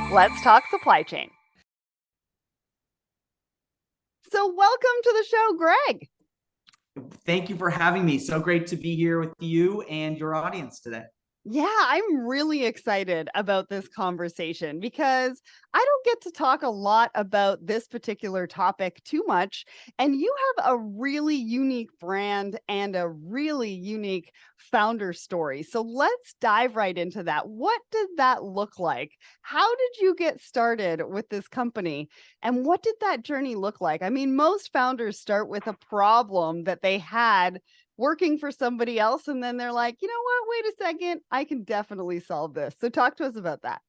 Let's talk supply chain. So welcome to the show, Greg. Thank you for having me. So great to be here with you and your audience today. Yeah, I'm really excited about this conversation because I don't get to talk a lot about this particular topic too much. And you have a really unique brand and a really unique founder story. So let's dive right into that. What did that look like? How did you get started with this company? And what did that journey look like? I mean, most founders start with a problem that they had working for somebody else, and then they're like, you know what, wait a second, I can definitely solve this. So talk to us about that.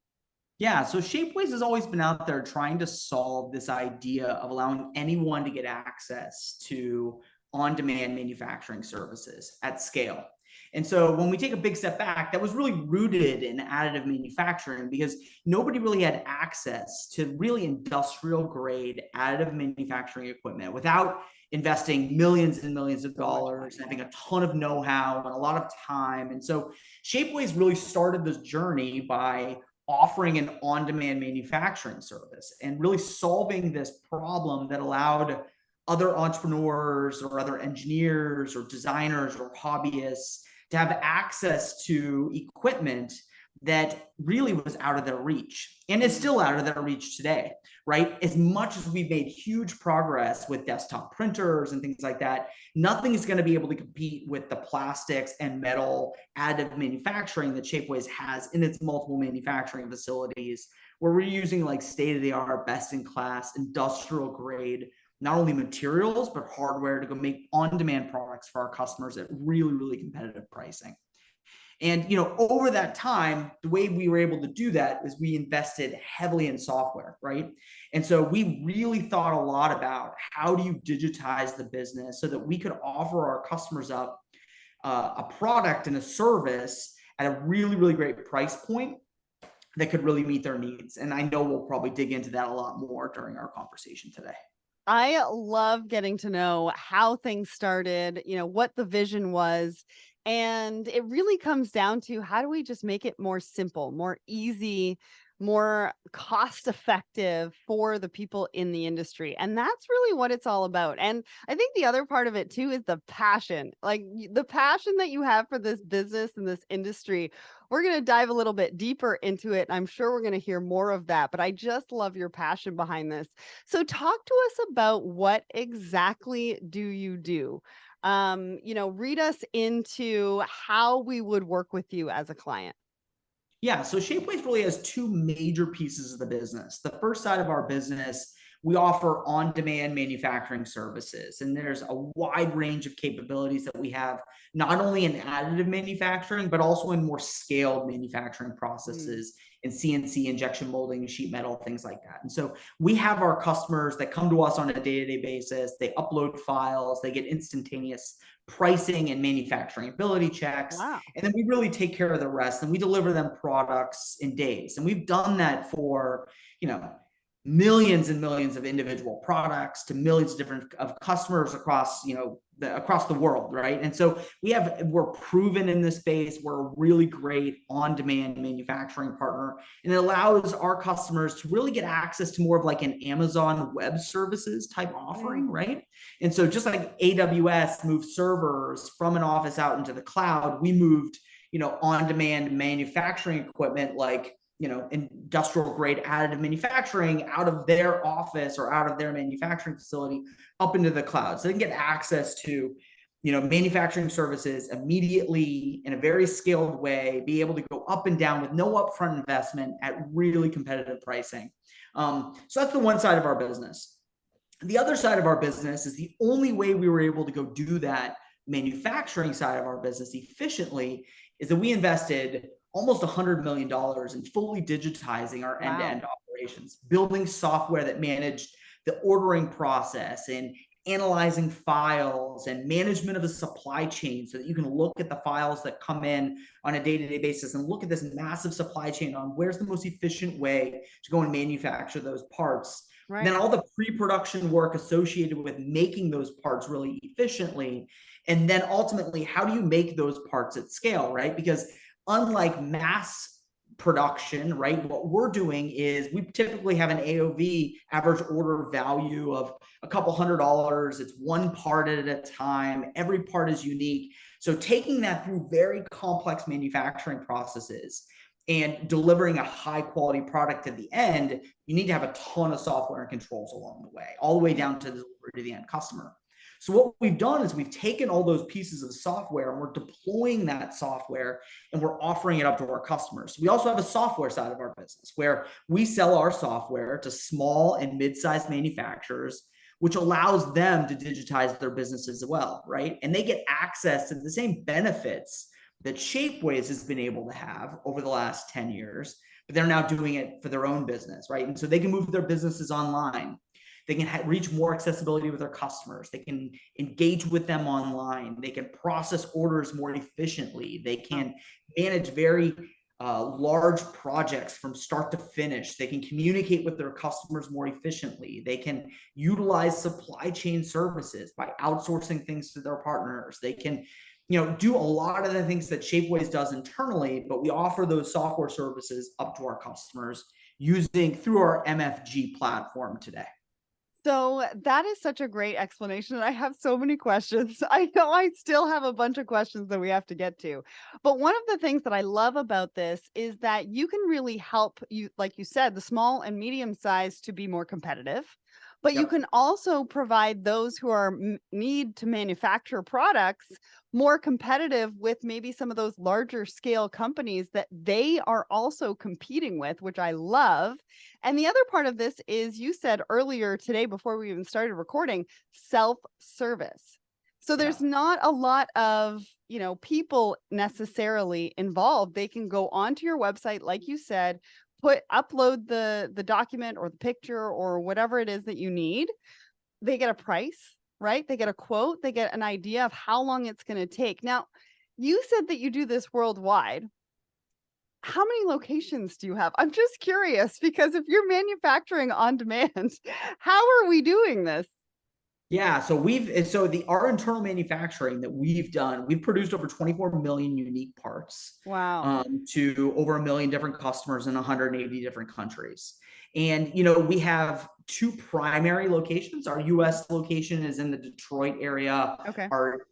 Yeah, so Shapeways has always been out there trying to solve this idea of allowing anyone to get access to on-demand manufacturing services at scale. And so when we take a big step back, that was really rooted in additive manufacturing because nobody really had access to really industrial grade additive manufacturing equipment without investing millions and millions of dollars and having a ton of know-how and a lot of time. And so Shapeways really started this journey by offering an on-demand manufacturing service and really solving this problem that allowed other entrepreneurs or other engineers or designers or hobbyists to have access to equipment that really was out of their reach and is still out of their reach today, right? As much as we've made huge progress with desktop printers and things like that, nothing is going to be able to compete with the plastics and metal additive manufacturing that Shapeways has in its multiple manufacturing facilities, where we're using like state-of-the-art, best-in-class, industrial grade, not only materials, but hardware to go make on-demand products for our customers at really, really competitive pricing. And over that time, the way we were able to do that is we invested heavily in software, right? And so we really thought a lot about how do you digitize the business so that we could offer our customers up a product and a service at a really, really great price point that could really meet their needs. And I know we'll probably dig into that a lot more during our conversation today. I love getting to know how things started, what the vision was. And it really comes down to how do we just make it more simple, more easy, more cost effective for the people in the industry. And that's really what it's all about. And I think the other part of it too is the passion, like the passion that you have for this business and this industry. We're going to dive a little bit deeper into it. I'm sure we're going to hear more of that, but I just love your passion behind this. So talk to us about what exactly do you do? Read us into how we would work with you as a client. Yeah, so Shapeways really has two major pieces of the business. The first side of our business, we offer on-demand manufacturing services, and there's a wide range of capabilities that we have, not only in additive manufacturing, but also in more scaled manufacturing processes in CNC, injection molding, sheet metal, things like that. And so we have our customers that come to us on a day-to-day basis. They upload files, they get instantaneous pricing and manufacturing ability checks. Wow. And then we really take care of the rest and we deliver them products in days. And we've done that for, millions and millions of individual products to millions of different customers across, across the world, right? And so we're proven in this space. We're a really great on-demand manufacturing partner, and it allows our customers to really get access to more of like an Amazon Web Services type offering, right? And so just like AWS moved servers from an office out into the cloud, we moved, on-demand manufacturing equipment like industrial grade additive manufacturing out of their office or out of their manufacturing facility up into the cloud. So they can get access to, manufacturing services immediately in a very scaled way, be able to go up and down with no upfront investment at really competitive pricing. So that's the one side of our business. The other side of our business is the only way we were able to go do that manufacturing side of our business efficiently is that we invested almost $100 million in fully digitizing our end-to-end operations, building software that managed the ordering process and analyzing files and management of the supply chain so that you can look at the files that come in on a day-to-day basis and look at this massive supply chain on where's the most efficient way to go and manufacture those parts. Right. Then all the pre-production work associated with making those parts really efficiently. And then ultimately, how do you make those parts at scale, right? Because unlike mass production, right? What we're doing is we typically have an AOV, average order value, of a couple $100s. It's one part at a time. Every part is unique. So taking that through very complex manufacturing processes and delivering a high quality product at the end, you need to have a ton of software and controls along the way, all the way down to the delivery to the end customer. So what we've done is we've taken all those pieces of software and we're deploying that software and we're offering it up to our customers. We also have a software side of our business where we sell our software to small and mid-sized manufacturers, which allows them to digitize their business as well, right? And they get access to the same benefits that Shapeways has been able to have over the last 10 years, but they're now doing it for their own business, right? And so they can move their businesses online. They can reach more accessibility with their customers. They can engage with them online. They can process orders more efficiently. They can manage very large projects from start to finish. They can communicate with their customers more efficiently. They can utilize supply chain services by outsourcing things to their partners. They can do a lot of the things that Shapeways does internally, but we offer those software services up to our customers through our MFG platform today. So that is such a great explanation. I have so many questions. I know I still have a bunch of questions that we have to get to. But one of the things that I love about this is that you can really help you, like you said, the small and medium size to be more competitive. But you Yep. can also provide those who are need to manufacture products more competitive with maybe some of those larger scale companies that they are also competing with, which I love. And the other part of this is you said earlier today, before we even started recording, self-service. So there's Yeah. not a lot of, people necessarily involved. They can go onto your website, like you said, upload the document or the picture or whatever it is that you need. They get a price, right? They get a quote, they get an idea of how long it's going to take. Now, you said that you do this worldwide. How many locations do you have? I'm just curious because if you're manufacturing on demand, how are we doing this? Yeah, so our internal manufacturing that we've done, we've produced over 24 million unique parts Wow. to over 1 million different customers in 180 different countries. And we have two primary locations. Our US location is in the Detroit area. Okay.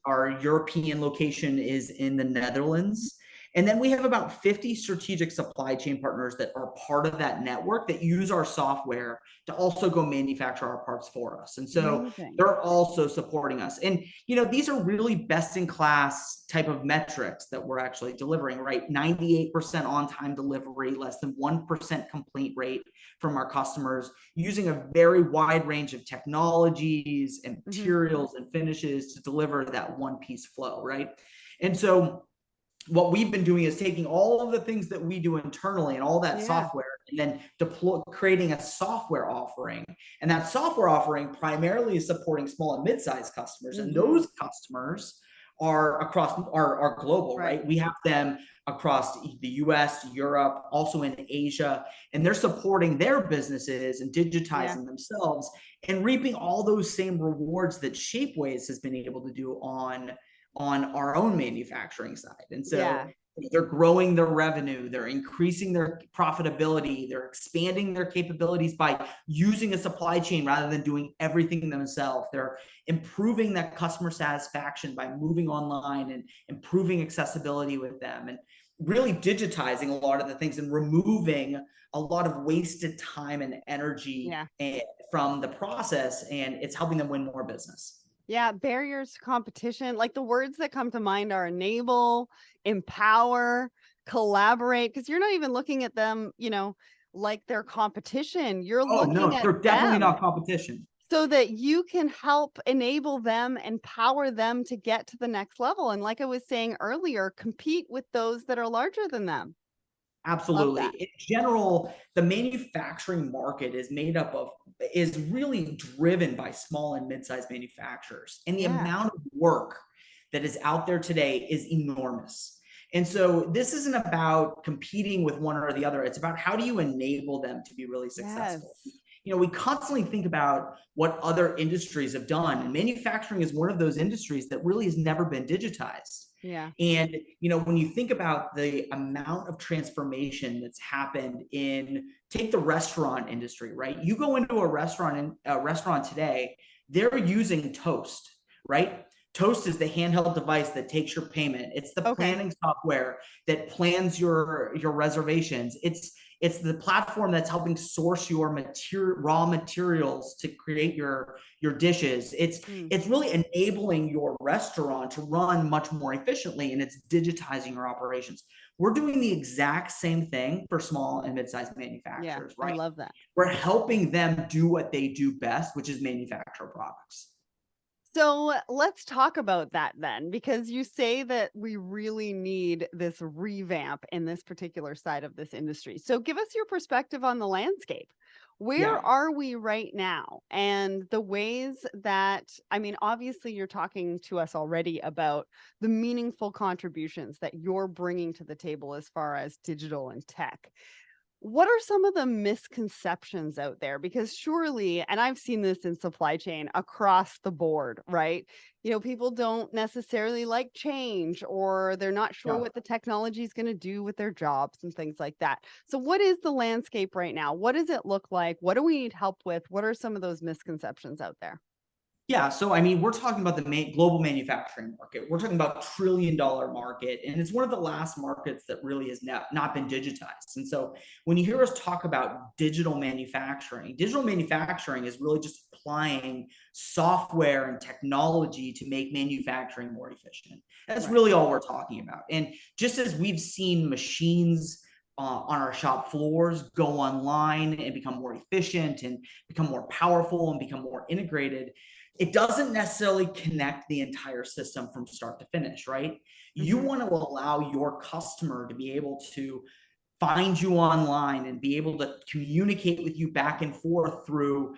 Our European location is in the Netherlands. And then we have about 50 strategic supply chain partners that are part of that network that use our software to also go manufacture our parts for us. And so Amazing. they're also supporting us. And these are really best in class type of metrics that we're actually delivering, right? 98% on time delivery, less than 1% complete rate from our customers, using a very wide range of technologies and materials and finishes to deliver that one piece flow, right? And so what we've been doing is taking all of the things that we do internally and all that Yeah. software and then creating a software offering. And that software offering primarily is supporting small and mid-sized customers. And those customers are global, right? We have them across the US, Europe, also in Asia, and they're supporting their businesses and digitizing themselves and reaping all those same rewards that Shapeways has been able to do on our own manufacturing side. And so they're growing their revenue, they're increasing their profitability, they're expanding their capabilities by using a supply chain rather than doing everything themselves. They're improving that customer satisfaction by moving online and improving accessibility with them and really digitizing a lot of the things and removing a lot of wasted time and energy from the process. And it's helping them win more business. Yeah, barriers to competition. Like the words that come to mind are enable, empower, collaborate, because you're not even looking at them, like their competition. You're looking No, at they're definitely them not competition. so that you can help enable them, empower them to get to the next level. And like I was saying earlier, compete with those that are larger than them. Love Absolutely. that. In general, the manufacturing market is really driven by small and mid-sized manufacturers. And the Yeah. amount of work that is out there today is enormous. And so this isn't about competing with one or the other. It's about how do you enable them to be really successful. Yes. We constantly think about what other industries have done, and manufacturing is one of those industries that really has never been digitized. Yeah. And, when you think about the amount of transformation that's happened take the restaurant industry, right? You go into a restaurant today, they're using Toast, right? Toast is the handheld device that takes your payment. It's the Okay. planning software that plans your reservations. It's the platform that's helping source your raw materials to create your dishes. Mm. It's really enabling your restaurant to run much more efficiently, and it's digitizing your operations. We're doing the exact same thing for small and mid-sized Yeah. manufacturers, I right? love that. We're helping them do what they do best, which is manufacture products. So let's talk about that then, because you say that we really need this revamp in this particular side of this industry. So give us your perspective on the landscape. Where Yeah. are we right now? And the ways that, I mean, obviously, you're talking to us already about the meaningful contributions that you're bringing to the table as far as digital and tech. What are some of the misconceptions out there? Because surely, and I've seen this in supply chain across the board, right? People don't necessarily like change, or they're not sure Yeah. what the technology is going to do with their jobs and things like that. So, what is the landscape right now? What does it look like? What do we need help with? What are some of those misconceptions out there? Yeah, so I mean, we're talking about the global manufacturing market. We're talking about $1 trillion market, and it's one of the last markets that really has not been digitized. And so, when you hear us talk about digital manufacturing is really just applying software and technology to make manufacturing more efficient. That's Right. really all we're talking about. And just as we've seen machines on our shop floors go online and become more efficient and become more powerful and become more integrated, it doesn't necessarily connect the entire system from start to finish, right? You Hmm. want to allow your customer to be able to find you online and be able to communicate with you back and forth through,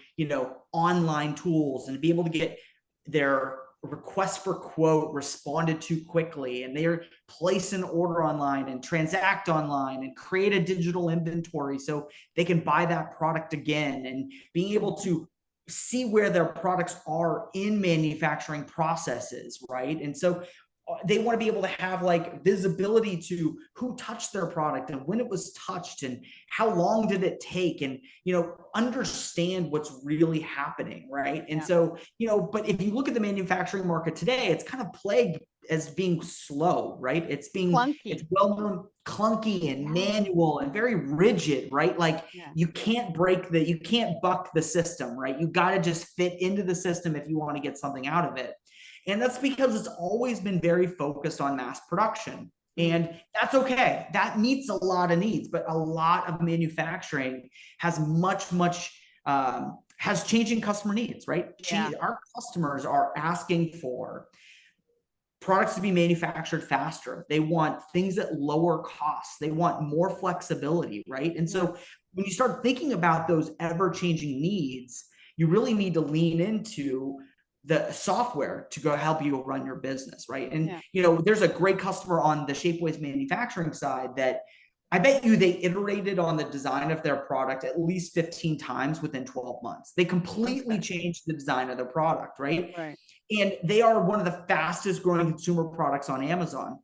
online tools, and be able to get their request for quote responded to quickly, and they place an order online and transact online and create a digital inventory so they can buy that product again, and being able to see where their products are in manufacturing processes, right? And so they want to be able to have like visibility to who touched their product and when it was touched and how long did it take, and understand what's really happening, right? And Yeah. so, but if you look at the manufacturing market today, it's kind of plagued as being slow, right? It's Clunky. well known, clunky and Yeah. manual and very rigid, right? Like Yeah. you can't buck the system, right? You got to just fit into the system if you want to get something out of it. And that's because it's always been very focused on mass production. Mm. And that's okay. That meets a lot of needs, but a lot of manufacturing has has changing customer needs, right? Yeah. Our customers are asking for products to be manufactured faster. They want things at lower costs. They want more flexibility, right? And Yeah. so when you start thinking about those ever changing needs, you really need to lean into the software to go help you run your business, right? And Yeah. there's a great customer on the Shapeways manufacturing side that I bet you they iterated on the design of their product at least 15 times within 12 months. They completely Okay. changed the design of their product, right? Right. And they are one of the fastest growing consumer products on Amazon.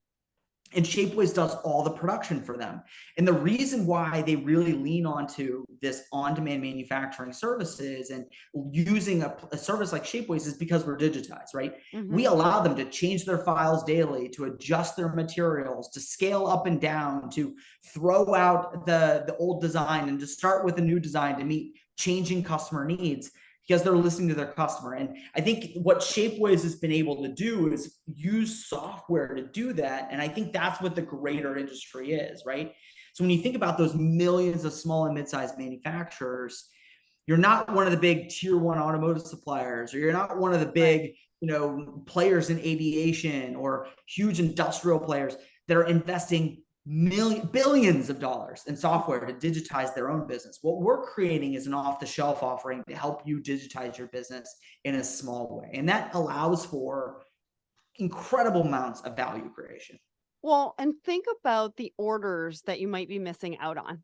And Shapeways does all the production for them. And the reason why they really lean onto this on-demand manufacturing services and using a service like Shapeways is because we're digitized, right? We Hmm. allow them to change their files daily, to adjust their materials, to scale up and down, to throw out the old design and to start with a new design to meet changing customer needs, because they're listening to their customer. And I think what Shapeways has been able to do is use software to do that. And I think that's what the greater industry is, right? So when you think about those millions of small and mid-sized manufacturers, you're not one of the big tier one automotive suppliers, or you're not one of the Right. big, players in aviation or huge industrial players that are investing billions of dollars in software to digitize their own business. What we're creating is an off-the-shelf offering to help you digitize your business in a small way, and that allows for incredible amounts of value creation. Well, and think about the orders that you might be missing out on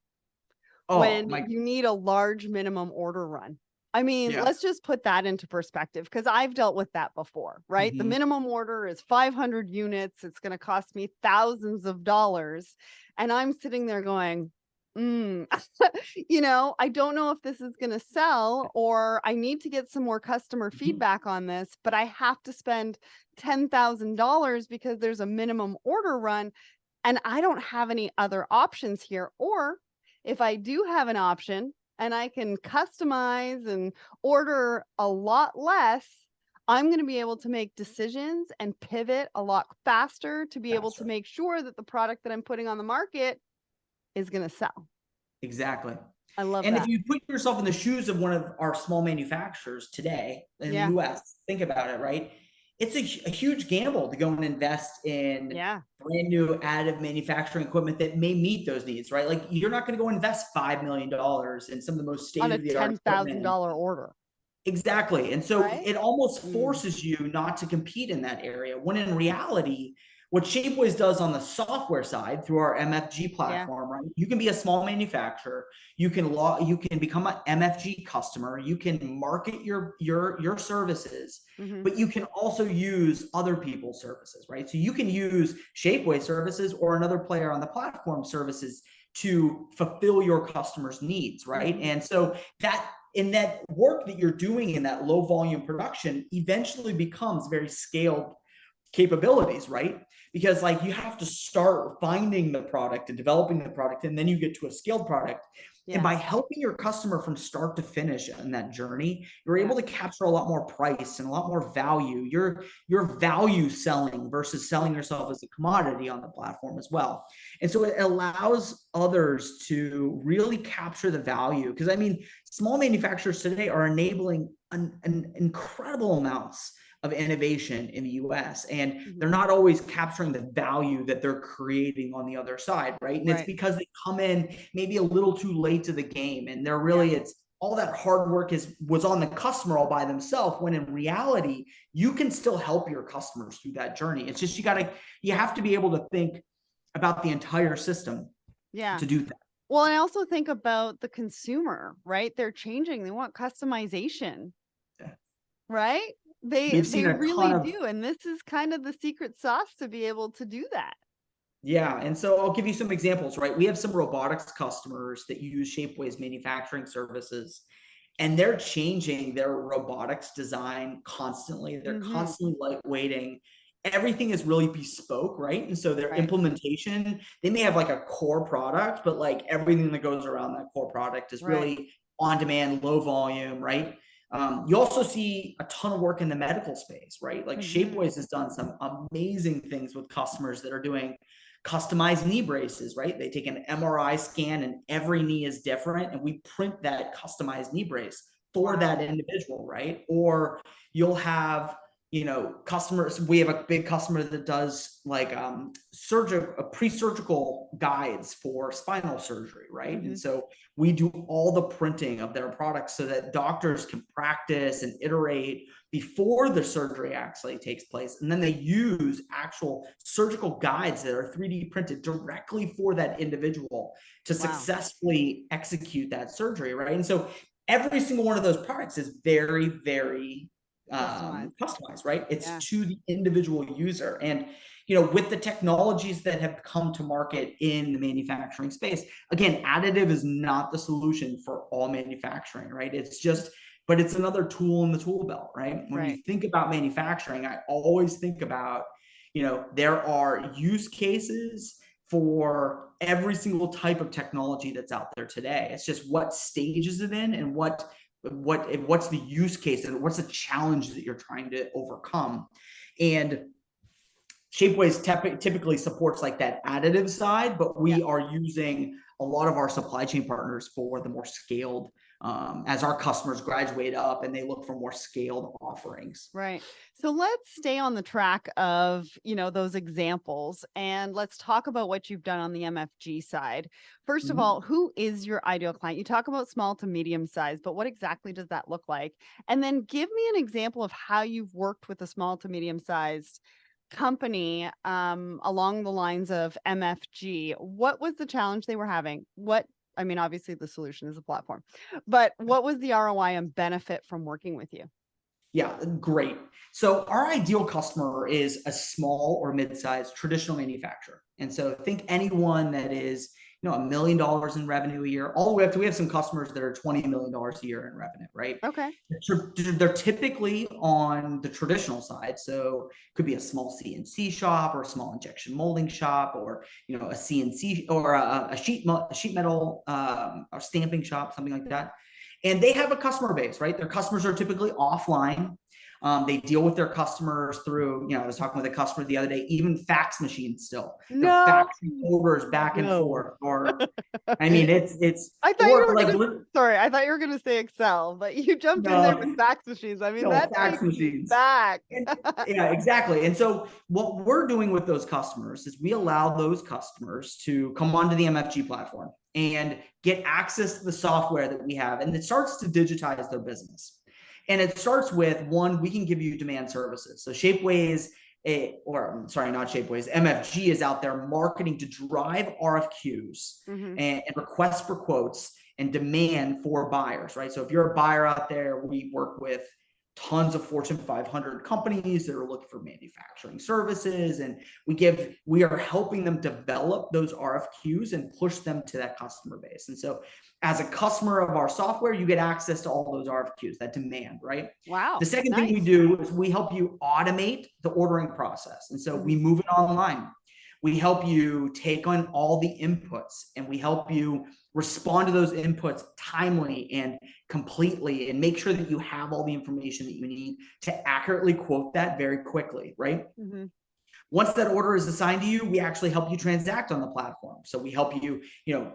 Oh when my you need a large minimum order run. I mean, Yeah. let's just put that into perspective because I've dealt with that before, right? The Mhm. minimum order is 500 units. It's going to cost me thousands of dollars. And I'm sitting there going, I don't know if this is going to sell or I need to get some more customer Mhm. feedback on this, but I have to spend $10,000 because there's a minimum order run and I don't have any other options here. Or if I do have an option and I can customize and order a lot less, I'm going to be able to make decisions and pivot a lot faster to be able That's to right. make sure that the product that I'm putting on the market is going to sell. Exactly. I love And if that. you put yourself in the shoes of one of our small manufacturers today in the Yeah. US, think about it, right? It's a huge gamble to go and invest in Yeah. brand new additive manufacturing equipment that may meet those needs, right? Like you're not going to go invest $5 million in some of the most On state a of the art equipment. $10,000 order, Exactly. And so right? it almost Mm, forces you not to compete in that area. When in reality, what Shapeways does on the software side through our MFG yeah. platform, right? You can be a small manufacturer. You can become an MFG customer. You can market your services, Hmm. but you can also use other people's services, right? So you can use Shapeways services or another player on the platform services to fulfill your customers' needs, right? Hmm. And so that in that work that you're doing in that low volume production eventually becomes very scaled capabilities, right? Because like you have to start finding the product and developing the product, and then you get to a scaled product. And by Yes. helping your customer from start to finish in that journey, you're Yeah. able to capture a lot more price and a lot more value. You're value selling versus selling Yeah. yourself as a commodity on the platform as well. And so it allows others to really capture the value. Because I mean, small manufacturers today are enabling an incredible amounts of innovation in the US. And Hmm. they're not always capturing the value that they're creating on the other side, right? And it's Right. because they come in maybe a little too late to the game. And they're Yeah. really, it's all that hard work was on the customer all by themselves, when in reality, you can still help your customers through that journey. It's just you have to be able to think about the entire system Yeah. to do that. Well, I also think about the consumer, right? They're changing. They want customization, right? They We've seen they a ton really of do. And this is kind of the secret sauce to be able to do that. Yeah, and so I'll give you some examples, right? We have some robotics customers that use Shapeways manufacturing services, and they're changing their robotics design constantly. They're Hmm. constantly lightweighting. Everything is really bespoke, right? And so their Right. implementation, they may have like a core product, but like everything that goes around that core product is Right. really on demand, low volume, right? You also see a ton of work in the medical space, right? Like Hmm. Shapeways has done some amazing things with customers that are doing customized knee braces, right? They take an MRI scan and every knee is different, and we print that customized knee brace for that Wow. individual, right? Or you'll have, customers. We have a big customer that does like pre-surgical guides for spinal surgery, right? And Hmm. so we do all the printing of their products so that doctors can practice and iterate before the surgery actually takes place. And then they use actual surgical guides that are 3D printed directly for that individual to Wow. successfully execute that surgery, right? And so every single one of those products is very, very Customized. customized, right? It's Yeah. to the individual user. And with the technologies that have come to market in the manufacturing space, again, additive is not the solution for all manufacturing, right? But it's another tool in the tool belt, right? When you Right. think about manufacturing, I always think about, there are use cases for every single type of technology that's out there today. It's just what stage is it in, and what's the use case, and what's the challenge that you're trying to overcome. And Shapeways typically supports like that additive side, but Yeah. we are using a lot of our supply chain partners for the more scaled, as our customers graduate up and they look for more scaled offerings. Right. So let's stay on the track of, those examples and let's talk about what you've done on the MFG side. First of Mhm. all, who is your ideal client? You talk about small to medium size, but what exactly does that look like? And then give me an example of how you've worked with a small to medium sized company along the lines of MFG. What was the challenge they were having? What I mean, obviously the solution is a platform, but what was the ROI and benefit from working with you? Yeah, great. So our ideal customer is a small or mid-sized traditional manufacturer. And so think anyone that is, $1 million in revenue a year, all the way up to, we have some customers that are $20 million a year in revenue, right? Okay. They're typically on the traditional side. So it could be a small CNC shop or a small injection molding shop, or, a CNC or a sheet metal or stamping shop, something like that. And they have a customer base, right? Their customers are typically offline. They deal with their customers through, I was talking with a customer the other day, even fax machines still. They're No, faxing orders back and no. forth. Or, I mean, it's, I thought you or were like, gonna, sorry, I thought you were gonna say Excel, but you jumped in there with no, fax machines. I mean, no, that fax takes me machines. back. And, yeah, exactly. And so what we're doing with those customers is we allow those customers to come onto the MFG platform and get access to the software that we have. And it starts to digitize their business. And it starts with, one, we can give you demand services. So Shapeways, or sorry, not Shapeways, MFG is out there marketing to drive RFQs and requests for quotes and demand for buyers, right? So if you're a buyer out there, we work with tons of Fortune 500 companies that are looking for manufacturing services, and we are helping them develop those RFQs and push them to that customer base. And so as a customer of our software, you get access to all those RFQs, that demand, right? Wow, The second thing we nice. do is we help you automate the ordering process. And so we move it online. We help you take on all the inputs, and we help you respond to those inputs timely and completely, and make sure that you have all the information that you need to accurately quote that very quickly, right? Once that order is assigned to you, we actually help you transact on the platform. So we help you,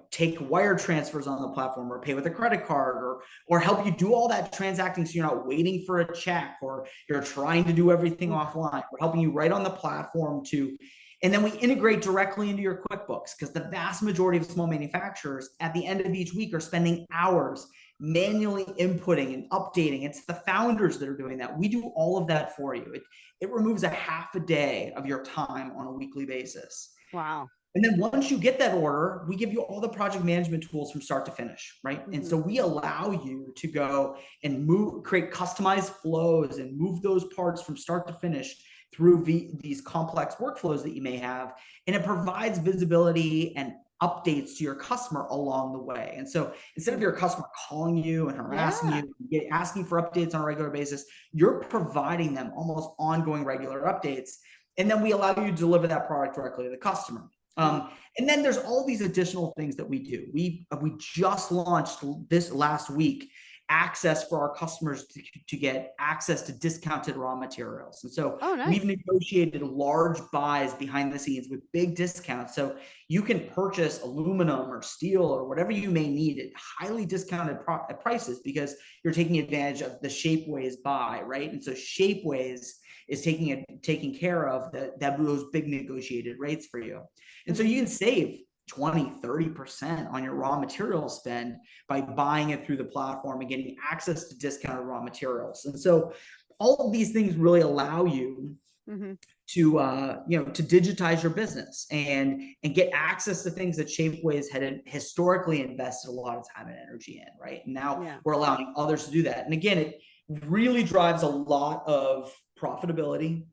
take wire transfers on the platform, or pay with a credit card, or help you do all that transacting, so you're not waiting for a check, or you're trying to do everything offline. We're helping you right on the platform too. And then we integrate directly into your QuickBooks, because the vast majority of small manufacturers at the end of each week are spending hours manually inputting and updating. It's the founders that are doing that. We do all of that for you. It removes a half a day of your time on a weekly basis. Wow. And then once you get that order, we give you all the project management tools from start to finish, right? And so we allow you to go and create customized flows and move those parts from start to finish through these complex workflows that you may have. And it provides visibility and updates to your customer along the way. And so instead of your customer calling you and harassing you, asking for updates on a regular basis, you're providing them almost ongoing regular updates. And then we allow you to deliver that product directly to the customer. And then there's all these additional things that we do. We just launched this last week access for our customers to get access to discounted raw materials. And so we've negotiated large buys behind the scenes with big discounts. So you can purchase aluminum or steel or whatever you may need at highly discounted prices, because you're taking advantage of the Shapeways buy, right? And so Shapeways is taking care of those big negotiated rates for you. And so you can save 20-30% on your raw material spend by buying it through the platform and getting access to discounted raw materials. And so all of these things really allow you to digitize your business and get access to things that Shapeways had historically invested a lot of time and energy in, right? And now we're allowing others to do that. And again, it really drives a lot of profitability.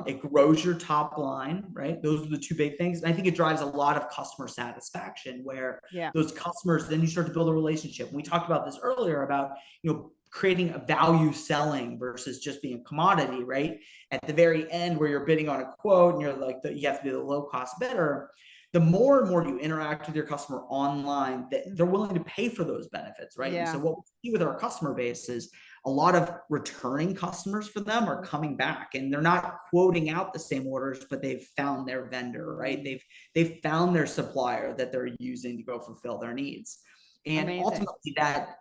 It grows your top line, right? Those are the two big things. And I think it drives a lot of customer satisfaction, where those customers, then you start to build a relationship. And we talked about this earlier about, creating a value selling versus just being a commodity, right? At the very end, where you're bidding on a quote and you're like, you have to be the low cost bidder. The more and more you interact with your customer online, they're willing to pay for those benefits, right? And so what we see with our customer base is a lot of returning customers for them are coming back, and they're not quoting out the same orders, but they've found their vendor, right? They've found their supplier that they're using to go fulfill their needs. And ultimately that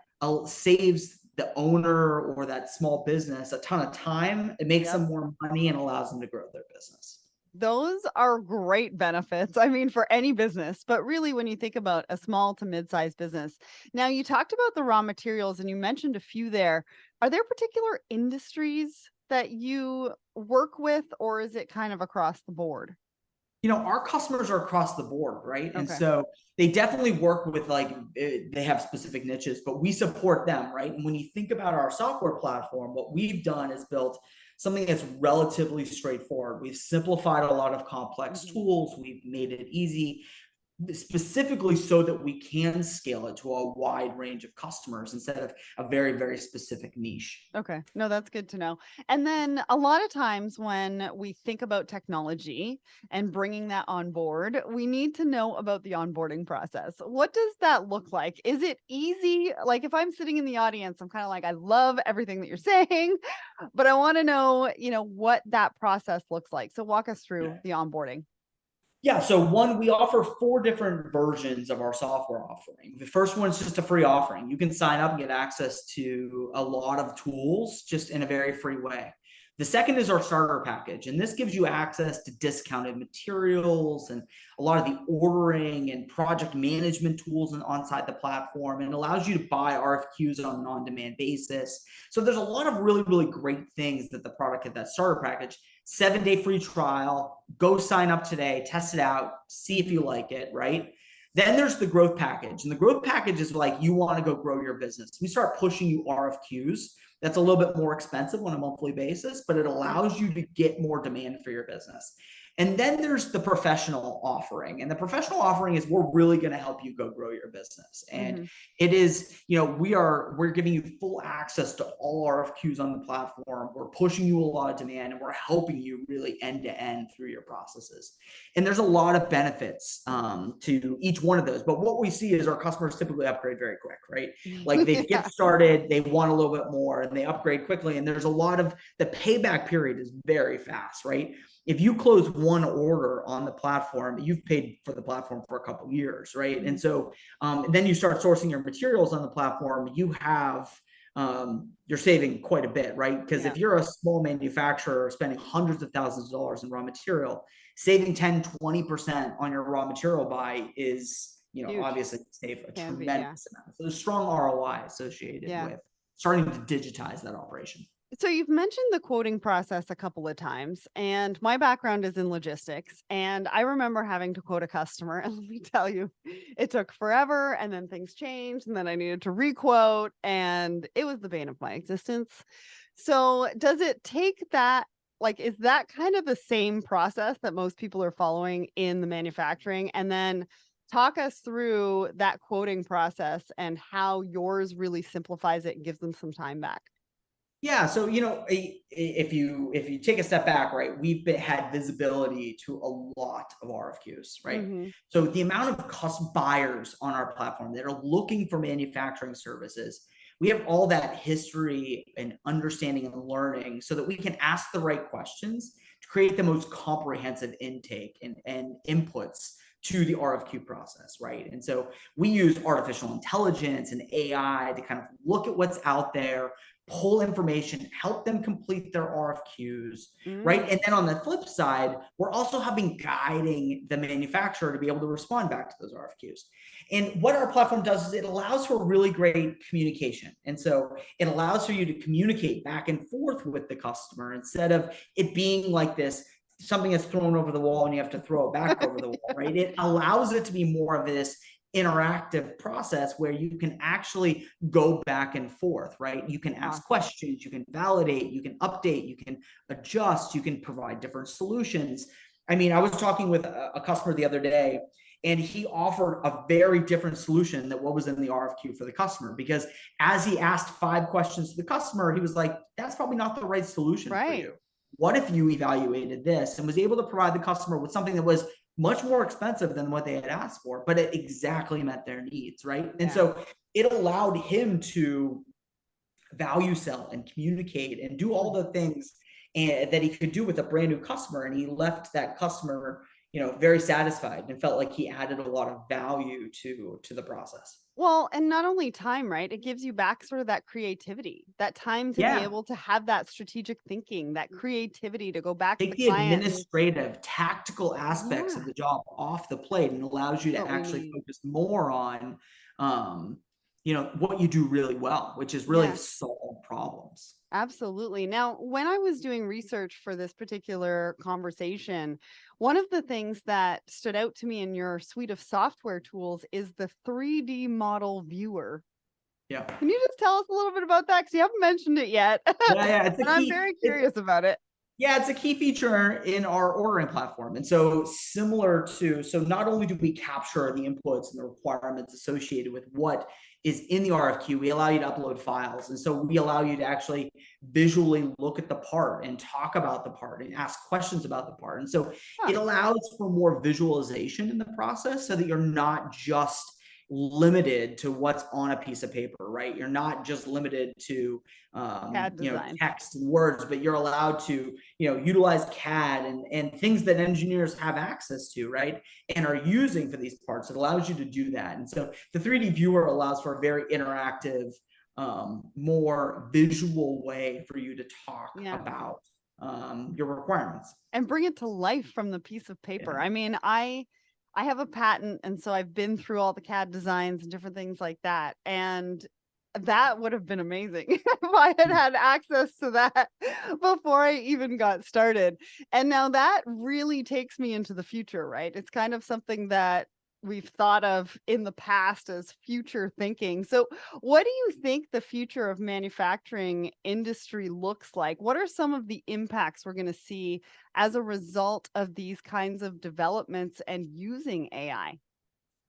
saves the owner or that small business a ton of time. It makes them more money and allows them to grow their business. Those are great benefits. I mean, for any business, but really when you think about a small to mid-sized business. Now, you talked about the raw materials and you mentioned a few there. Are there particular industries that you work with, or is it kind of across the board? Our customers are across the board, right? And Okay. so they definitely work with they have specific niches, but we support them, right? And when you think about our software platform, what we've done is built something that's relatively straightforward. We've simplified a lot of complex Mhm. tools. We've made it easy, specifically so that we can scale it to a wide range of customers instead of a very, very specific niche. Okay. No, that's good to know. And then a lot of times when we think about technology and bringing that on board, we need to know about the onboarding process. What does that look like? Is it easy? Like if I'm sitting in the audience, I'm kind of like, I love everything that you're saying, but I want to know, what that process looks like. So walk us through the onboarding. Yeah, so we offer 4 different versions of our software offering. The first one is just a free offering. You can sign up and get access to a lot of tools just in a very free way. The second is our starter package, and this gives you access to discounted materials and a lot of the ordering and project management tools inside the platform, and allows you to buy RFQs on an on-demand basis. So there's a lot of really, really great things that the product at that starter package. 7-day free trial, go sign up today, test it out, see if you Mhm. like it, right? Then there's the growth package. And the growth package is like you want to go grow your business. We start pushing you RFQs. That's a little bit more expensive on a monthly basis, but it Yeah. allows you to get more demand for your business. And then there's the professional offering. And the professional offering is we're really going to help you go grow your business. And Mhm. it is, we're giving you full access to all RFQs on the platform. We're pushing you a lot of demand and we're helping you really end to end through your processes. And there's a lot of benefits to each one of those. But what we see is our customers typically upgrade very quick, right? Like they get Yeah. started, they want a little bit more, and they upgrade quickly. And there's a lot of the payback period is very fast, right? If you close one order on the platform, you've paid for the platform for a couple of years, right? And Mhm. so then you start sourcing your materials on the platform, you're saving quite a bit, right? Because Yeah. if you're a small manufacturer spending hundreds of thousands of dollars in raw material, saving 10-20% on your raw material buy is, Huge. obviously save a Can be. Yeah. tremendous amount. So there's strong ROI associated Yeah. with starting to digitize that operation. So you've mentioned the quoting process a couple of times, and my background is in logistics. And I remember having to quote a customer, and let me tell you, it took forever, and then things changed, and then I needed to requote, and it was the bane of my existence. So does it take that? Like, is that kind of the same process that most people are following in the manufacturing? And then talk us through that quoting process and how yours really simplifies it and gives them some time back. Yeah, so if you take a step back, right, had visibility to a lot of RFQs, right? Hmm. So the amount of buyers on our platform that are looking for manufacturing services, we have all that history and understanding and learning so that we can ask the right questions to create the most comprehensive intake and inputs to the RFQ process, right? And so we use artificial intelligence and AI to kind of look at what's out there, pull information, help them complete their RFQs, right? Mm. And then on the flip side, we're also having guiding the manufacturer to be able to respond back to those RFQs. And what our platform does is it allows for really great communication. And so it allows for you to communicate back and forth with the customer instead of it being like this something that's thrown over the wall and you have to throw it back over the wall, right? It allows it to be more of this interactive process where you can actually go back and forth, right? You can ask Awesome. questions, you can validate, you can update, you can adjust, you can provide different solutions. I mean, I was talking with a customer the other day, and he offered a very different solution than what was in the RFQ for the customer, because as he asked 5 questions to the customer, he was like, that's probably not the right solution for Right. you. What if you evaluated this, and was able to provide the customer with something that was much more expensive than what they had asked for, but it exactly met their needs, right? And Yeah. so it allowed him to value sell and communicate and do all Mm. the things that he could do with a brand new customer. And he left that customer, very satisfied and felt like he added a lot of value to the process. Well, and not only time, right? It gives you back sort of that creativity, that time to be Yeah. able to have that strategic thinking, that creativity to go back to the Take the client and administrative, tactical aspects of yeah, the job off the plate and allows you that's to what we actually need. focus more on um, what you do really well, which is really Yeah. solve problems. Absolutely. Now, when I was doing research for this particular conversation, one of the things that stood out to me in your suite of software tools is the 3D model viewer. Yeah. Can you just tell us a little bit about that? Because you haven't mentioned it yet. Yeah, it's a And I'm key. very curious about it. Yeah, it's a key feature in our ordering platform. And so not only do we capture the inputs and the requirements associated with what is in the RFQ, we allow you to upload files. And so we allow you to actually visually look at the part and talk about the part and ask questions about the part. And so Huh. it allows for more visualization in the process so that you're not just limited to what's on a piece of paper, right? You're not just limited to CAD design. text and words, but you're allowed to utilize CAD and things that engineers have access to, right, and are using for these parts. It allows you to do that. And so the 3D viewer allows for a very interactive, more visual way for you to talk Yeah. about your requirements. And bring it to life from the piece of paper. Yeah. I mean, I have a patent, and so I've been through all the CAD designs and different things like that. And that would have been amazing if I had had access to that before I even got started. And now that really takes me into the future, right? It's kind of something that we've thought of in the past as future thinking. So, what do you think the future of manufacturing industry looks like? What are some of the impacts we're going to see as a result of these kinds of developments and using AI?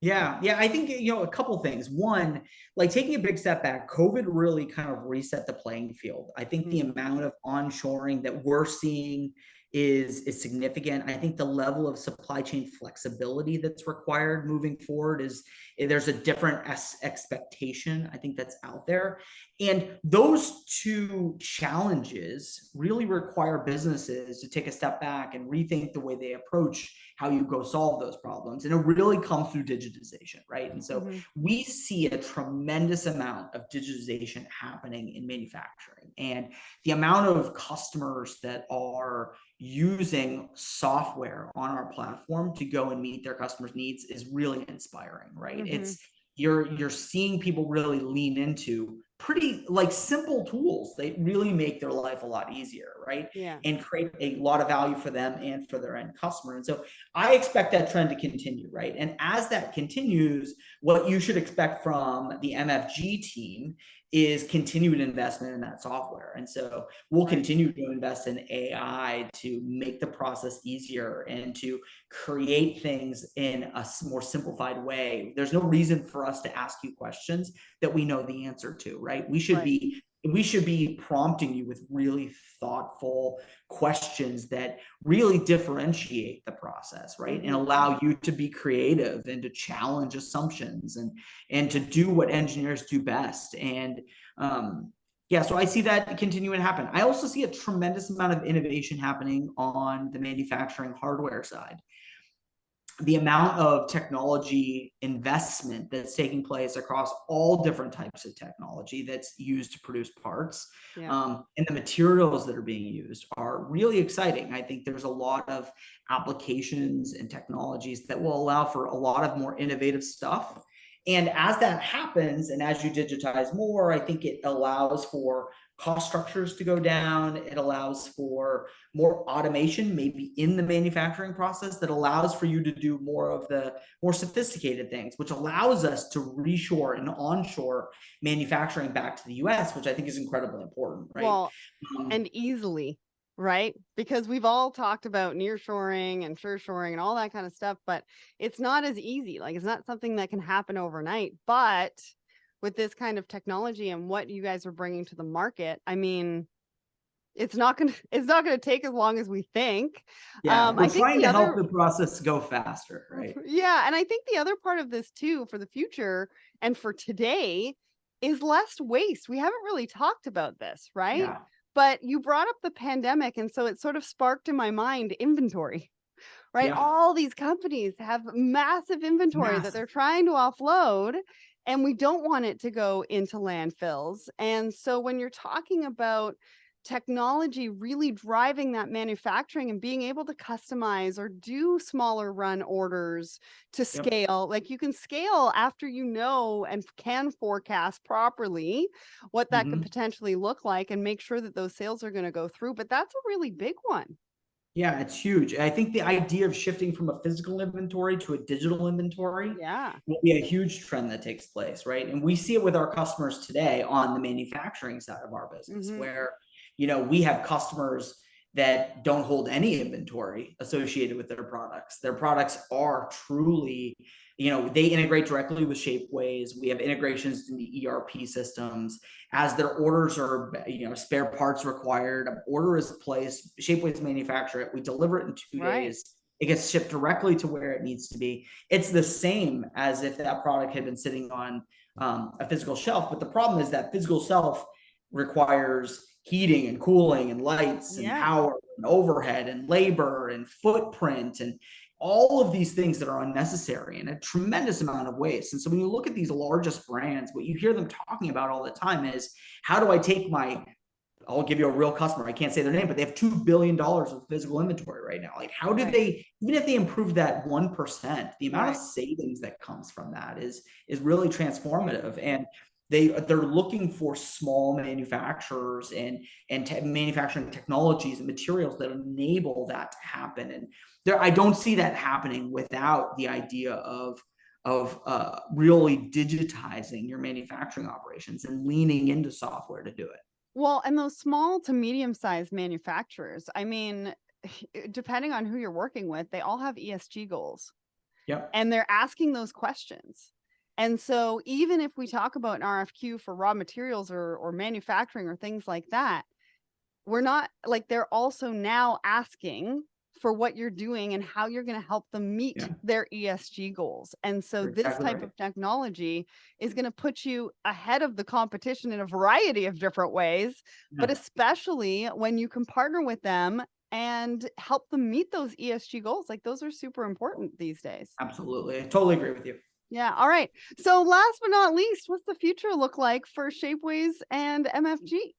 Yeah, I think a couple things. One, like taking a big step back, COVID really kind of reset the playing field. I think the Mhm. amount of onshoring that we're seeing is significant. I think the level of supply chain flexibility that's required moving forward is there's a different expectation. I think that's out there, and those two challenges really require businesses to take a step back and rethink the way they approach how you go solve those problems. And it really comes through digitization, right? And so Mhm. we see a tremendous amount of digitization happening in manufacturing. And the amount of customers that are using software on our platform to go and meet their customers' needs is really inspiring, right? Mhm. You're seeing people really lean into pretty like simple tools. They really make their life a lot easier, right? Yeah. And create a lot of value for them and for their end customer. And so I expect that trend to continue, right? And as that continues, what you should expect from the MFG team is continued investment in that software. And so we'll Right. continue to invest in AI to make the process easier and to create things in a more simplified way. There's no reason for us to ask you questions that we know the answer to, right? Right. We should be prompting you with really thoughtful questions that really differentiate the process, right? And Mhm. allow you to be creative and to challenge assumptions and to do what engineers do best. And yeah, so I see that continuing to happen. I also see a tremendous amount of innovation happening on the manufacturing hardware side. The amount of technology investment that's taking place across all different types of technology that's used to produce parts, Yeah. and the materials that are being used are really exciting. I think there's a lot of applications and technologies that will allow for a lot of more innovative stuff. And as that happens, and as you digitize more, I think it allows for cost structures to go down. It allows for more automation, maybe in the manufacturing process, that allows for you to do more of the more sophisticated things, which allows us to reshore and onshore manufacturing back to the US, which I think is incredibly important, right? Well, Um, and easily, right? Because we've all talked about nearshoring and shoring and all that kind of stuff, but it's not as easy. Like it's not something that can happen overnight. But with this kind of technology and what you guys are bringing to the market, I mean, it's not gonna take as long as we think. yeah, we're I think trying the to help other the process go faster, right? yeah, and I think the other part of this too for the future and for today is less waste. We haven't really talked about this, right? Yeah, But you brought up the pandemic, and so it sort of sparked in my mind inventory, right? yeah, All these companies have massive inventory that massive. they're trying to offload, and we don't want it to go into landfills. And so when you're talking about technology really driving that manufacturing and being able to customize or do smaller run orders to Yep. scale. Like you can scale after you know and can forecast properly what that could Mhm. potentially look like and make sure that those sales are going to go through. But that's a really big one. Yeah, it's huge. I think the idea of shifting from a physical inventory to a digital inventory Yeah. will be a huge trend that takes place, right? And we see it with our customers today on the manufacturing side of our business, Hmm. where we have customers that don't hold any inventory associated with their products. Their products are truly, they integrate directly with Shapeways. We have integrations in the ERP systems. As their orders are, spare parts required, an order is placed, Shapeways manufacture it, we deliver it in 2 Right. days. It gets shipped directly to where it needs to be. It's the same as if that product had been sitting on a physical shelf. But the problem is that physical shelf requires heating and cooling and lights and Yeah. power and overhead and labor and footprint and all of these things that are unnecessary and a tremendous amount of waste. And so when you look at these largest brands, what you hear them talking about all the time is, how do I take I'll give you a real customer. I can't say their name, but they have $2 billion of physical inventory right now. Like, how do Right. they, even if they improve that 1%, the amount of Right. savings that comes from that is really transformative. And they're looking for small manufacturers and manufacturing technologies and materials that enable that to happen. And I don't see that happening without the idea of really digitizing your manufacturing operations and leaning into software to do it. Well, and those small to medium sized manufacturers, I mean, depending on who you're working with, they all have ESG goals Yep. and they're asking those questions. And so even if we talk about an RFQ for raw materials or manufacturing or things like that, we're not like they're also now asking for what you're doing and how you're going to help them meet Yeah. their ESG goals. And so You're this exactly type right. of technology is going to put you ahead of the competition in a variety of different ways, but Yeah. especially when you can partner with them and help them meet those ESG goals. Like those are super important these days. Absolutely. I totally agree with you. Yeah. All right. So last but not least, what's the future look like for Shapeways and MFG?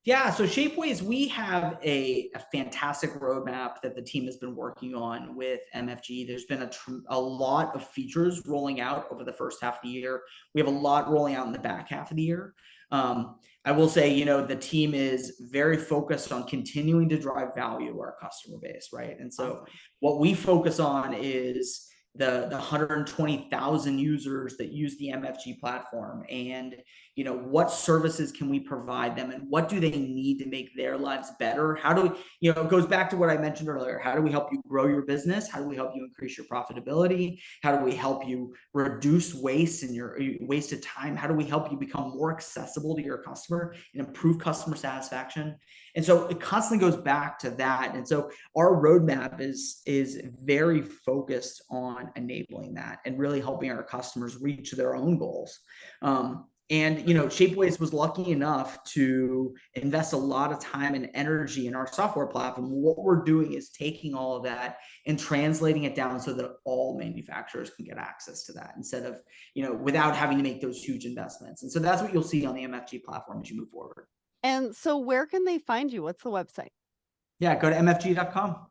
Yeah, so Shapeways, we have a fantastic roadmap that the team has been working on with MFG. There's been a lot of features rolling out over the first half of the year. We have a lot rolling out in the back half of the year. I will say, the team is very focused on continuing to drive value to our customer base, right? And so Awesome. what we focus on is the 120,000 users that use the MFG platform, and what services can we provide them, and what do they need to make their lives better? How do we, it goes back to what I mentioned earlier. How do we help you grow your business? How do we help you increase your profitability? How do we help you reduce waste and your wasted time? How do we help you become more accessible to your customer and improve customer satisfaction? And so it constantly goes back to that. And so our roadmap is very focused on enabling that and really helping our customers reach their own goals. And Shapeways was lucky enough to invest a lot of time and energy in our software platform. What we're doing is taking all of that and translating it down so that all manufacturers can get access to that instead of, without having to make those huge investments. And so that's what you'll see on the MFG platform as you move forward. And so where can they find you? What's the website? Yeah, go to mfg.com.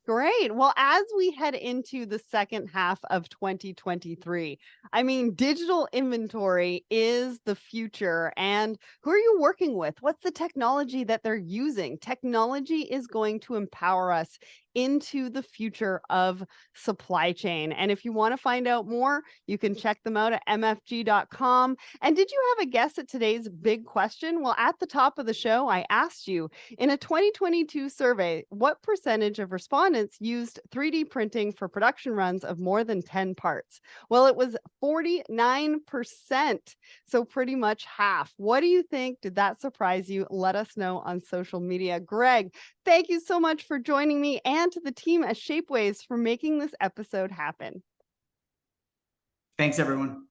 Great. Well, as we head into the second half of 2023, I mean, digital inventory is the future. And who are you working with? What's the technology that they're using? Technology is going to empower us into the future of supply chain. And if you want to find out more, you can check them out at mfg.com. And did you have a guess at today's big question? Well, at the top of the show, I asked you in a 2022 survey, what percentage of respondents used 3D printing for production runs of more than 10 parts? Well, it was 49%. So pretty much half. What do you think? Did that surprise you? Let us know on social media. Greg, thank you so much for joining me and to the team at Shapeways for making this episode happen. Thanks, everyone.